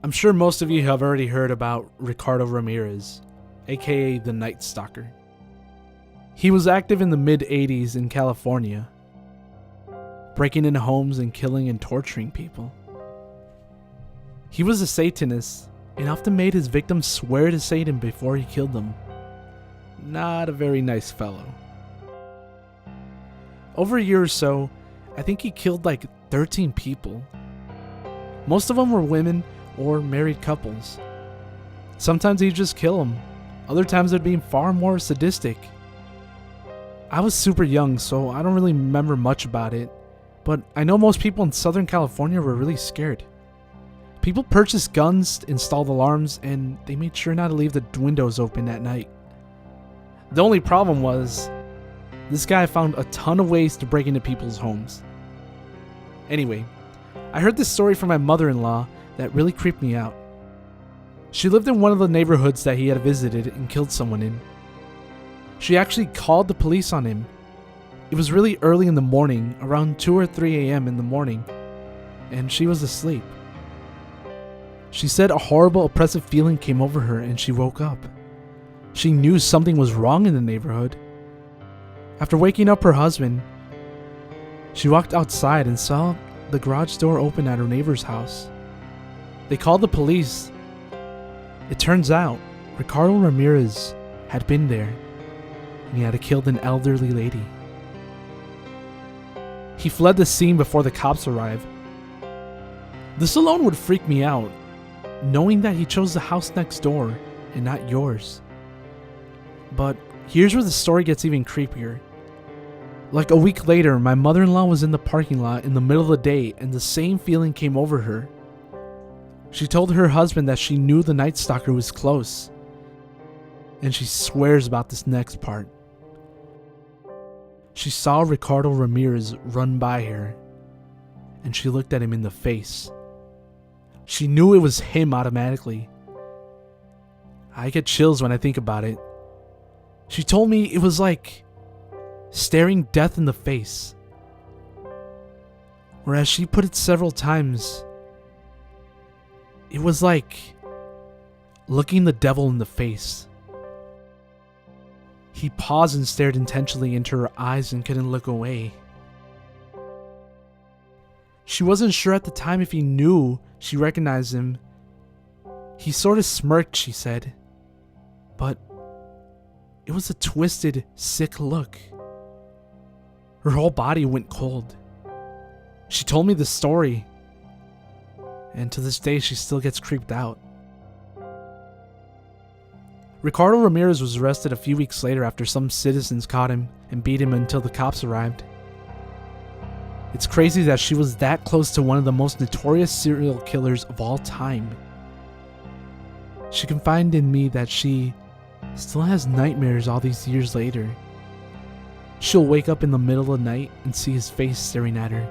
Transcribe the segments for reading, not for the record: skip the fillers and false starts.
I'm sure most of you have already heard about Ricardo Ramirez, aka the Night Stalker. He was active in the mid-80s in California, breaking into homes and killing and torturing people. He was a Satanist and often made his victims swear to Satan before he killed them. Not a very nice fellow. Over a year or so, I think he killed like 13 people. Most of them were women or married couples. Sometimes he'd just kill them. Other times it'd be far more sadistic. I was super young, so I don't really remember much about it, but I know most people in Southern California were really scared. People purchased guns, installed alarms, and they made sure not to leave the windows open at night. The only problem was, this guy found a ton of ways to break into people's homes. Anyway, I heard this story from my mother-in-law that really creeped me out. She lived in one of the neighborhoods that he had visited and killed someone in. She actually called the police on him. It was really early in the morning, around 2 or 3 a.m. in the morning, and she was asleep. She said a horrible oppressive feeling came over her and she woke up. She knew something was wrong in the neighborhood. After waking up her husband, she walked outside and saw the garage door open at her neighbor's house. They called the police. It turns out Ricardo Ramirez had been there and he had killed an elderly lady. He fled the scene before the cops arrived. This alone would freak me out, knowing that he chose the house next door and not yours. But here's where the story gets even creepier. Like a week later, my mother-in-law was in the parking lot in the middle of the day and the same feeling came over her. She told her husband that she knew the Night Stalker was close. And she swears about this next part. She saw Ricardo Ramirez run by her, and she looked at him in the face. She knew it was him automatically. I get chills when I think about it. She told me it was like staring death in the face. Or as she put it several times, it was like looking the devil in the face. He paused and stared intently into her eyes and couldn't look away. She wasn't sure at the time if he knew she recognized him. He sort of smirked, she said, but it was a twisted, sick look. Her whole body went cold. She told me the story, and to this day she still gets creeped out. Ricardo Ramirez was arrested a few weeks later after some citizens caught him and beat him until the cops arrived. It's crazy that she was that close to one of the most notorious serial killers of all time. She confided in me that she still has nightmares all these years later. She'll wake up in the middle of the night and see his face staring at her.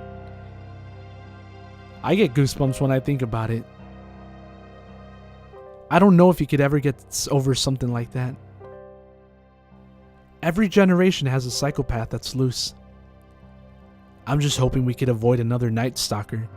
I get goosebumps when I think about it. I don't know if you could ever get over something like that. Every generation has a psychopath that's loose. I'm just hoping we could avoid another Night Stalker.